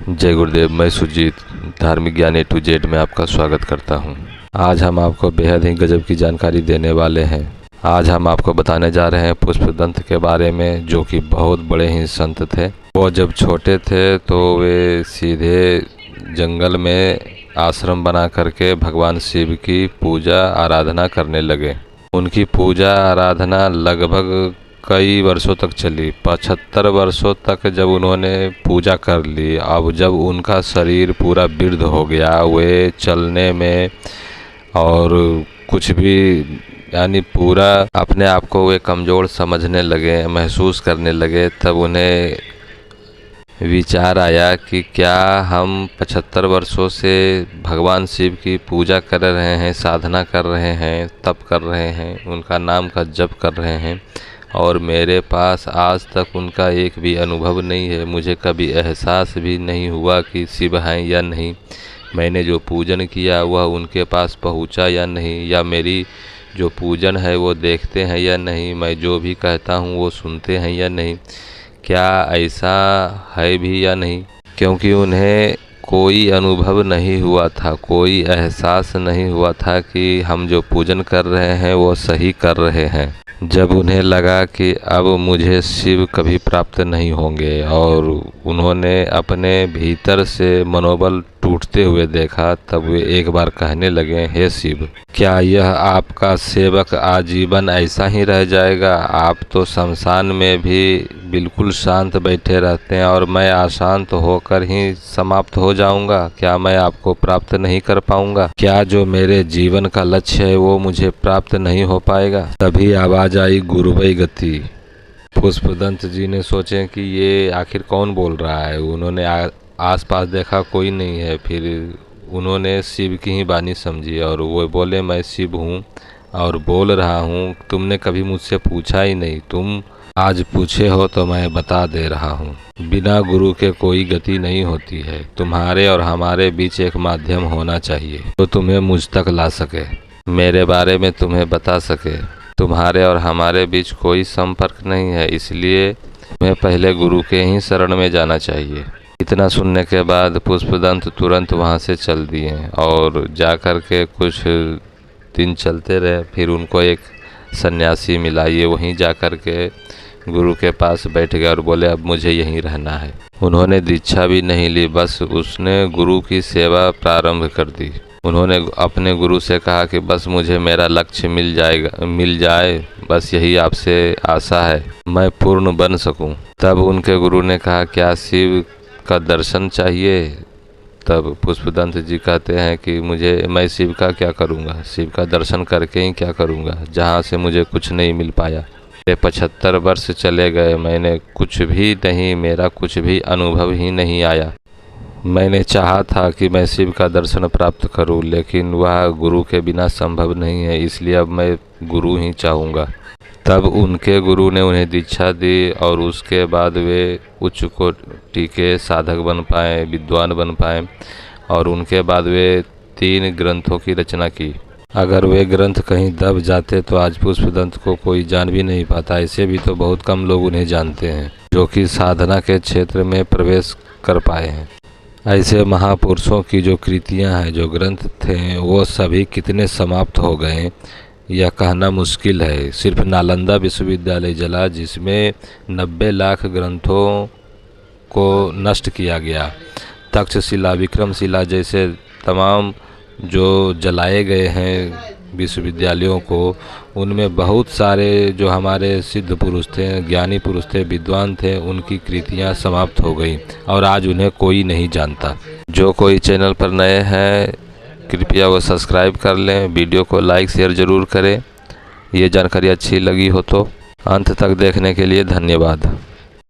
जय गुरुदेव। मैं सुजीत धार्मिक ज्ञान A to Z में आपका स्वागत करता हूं। आज हम आपको बेहद ही गजब की जानकारी देने वाले हैं। आज हम आपको बताने जा रहे हैं पुष्पदंत के बारे में, जो कि बहुत बड़े ही संत थे। वो जब छोटे थे तो वे सीधे जंगल में आश्रम बना करके भगवान शिव की पूजा आराधना करने लगे। उनकी पूजा आराधना लगभग कई वर्षों तक चली। 75 वर्षों तक जब उन्होंने पूजा कर ली, अब जब उनका शरीर पूरा वृद्ध हो गया, वे चलने में और कुछ भी यानी पूरा अपने आप को वे कमज़ोर समझने लगे, महसूस करने लगे, तब उन्हें विचार आया कि क्या हम 75 वर्षों से भगवान शिव की पूजा कर रहे हैं, साधना कर रहे हैं, तप कर रहे हैं, उनका नाम का जप कर रहे हैं, और मेरे पास आज तक उनका एक भी अनुभव नहीं है। मुझे कभी एहसास भी नहीं हुआ कि शिव हैं या नहीं। मैंने जो पूजन किया वह उनके पास पहुंचा या नहीं, या मेरी जो पूजन है वो देखते हैं या नहीं, मैं जो भी कहता हूं वो सुनते हैं या नहीं, क्या ऐसा है भी या नहीं। क्योंकि उन्हें कोई अनुभव नहीं हुआ था, कोई एहसास नहीं हुआ था कि हम जो पूजन कर रहे हैं वो सही कर रहे हैं। जब उन्हें लगा कि अब मुझे शिव कभी प्राप्त नहीं होंगे, और उन्होंने अपने भीतर से मनोबल टूटते हुए देखा, तब वे एक बार कहने लगे, हे शिव, क्या यह आपका सेवक आजीवन ऐसा ही रह जाएगा? आप तो शमशान में भी बिल्कुल शांत बैठे रहते हैं और मैं अशांत होकर ही समाप्त हो जाऊंगा। क्या मैं आपको प्राप्त नहीं कर पाऊंगा? क्या जो मेरे जीवन का लक्ष्य है वो मुझे प्राप्त नहीं हो पाएगा? तभी आवाज आई, गुरुवै गति। पुष्पदंत जी ने सोचे कि ये आखिर कौन बोल रहा है। उन्होंने आसपास देखा, कोई नहीं है। फिर उन्होंने शिव की ही वाणी समझी और वो बोले, मैं शिव हूँ और बोल रहा हूँ। तुमने कभी मुझसे पूछा ही नहीं, तुम आज पूछे हो तो मैं बता दे रहा हूँ। बिना गुरु के कोई गति नहीं होती है। तुम्हारे और हमारे बीच एक माध्यम होना चाहिए जो तुम्हें मुझ तक ला सके, मेरे बारे में तुम्हें बता सके। तुम्हारे और हमारे बीच कोई संपर्क नहीं है, इसलिए तुम्हें पहले गुरु के ही शरण में जाना चाहिए। इतना सुनने के बाद पुष्पदंत तुरंत वहाँ से चल दिए और जाकर के कुछ दिन चलते रहे। फिर उनको एक सन्यासी मिला, ये वहीं जाकर के गुरु के पास बैठ गए और बोले, अब मुझे यहीं रहना है। उन्होंने दीक्षा भी नहीं ली, बस उसने गुरु की सेवा प्रारंभ कर दी। उन्होंने अपने गुरु से कहा कि बस मुझे मेरा लक्ष्य मिल जाए, बस यही आपसे आशा है, मैं पूर्ण बन सकूं। तब उनके गुरु ने कहा, क्या शिव का दर्शन चाहिए? तब पुष्पदंत जी कहते हैं कि मैं शिव का क्या करूंगा, शिव का दर्शन करके ही क्या करूंगा, जहां से मुझे कुछ नहीं मिल पाया। 75 वर्ष चले गए, मैंने कुछ भी नहीं, मेरा कुछ भी अनुभव ही नहीं आया। मैंने चाहा था कि मैं शिव का दर्शन प्राप्त करूं, लेकिन वह गुरु के बिना संभव नहीं है, इसलिए अब मैं गुरु ही चाहूँगा। तब उनके गुरु ने उन्हें दीक्षा दी और उसके बाद वे उच्च कोटि के साधक बन पाए, विद्वान बन पाए, और उनके बाद वे 3 ग्रंथों की रचना की। अगर वे ग्रंथ कहीं दब जाते तो आज पुष्पदंत को कोई जान भी नहीं पाता। ऐसे भी तो बहुत कम लोग उन्हें जानते हैं जो कि साधना के क्षेत्र में प्रवेश कर पाए हैं। ऐसे महापुरुषों की जो कृतियां हैं, जो ग्रंथ थे, वो सभी कितने समाप्त हो गए यह कहना मुश्किल है। सिर्फ नालंदा विश्वविद्यालय जला, जिसमें 90 लाख ग्रंथों को नष्ट किया गया। तक्षशिला, विक्रमशिला जैसे तमाम जो जलाए गए हैं विश्वविद्यालयों को, उनमें बहुत सारे जो हमारे सिद्ध पुरुष थे, ज्ञानी पुरुष थे, विद्वान थे, उनकी कृतियां समाप्त हो गई और आज उन्हें कोई नहीं जानता। जो कोई चैनल पर नए हैं, कृपया वो सब्सक्राइब कर लें, वीडियो को लाइक शेयर ज़रूर करें। ये जानकारी अच्छी लगी हो तो अंत तक देखने के लिए धन्यवाद।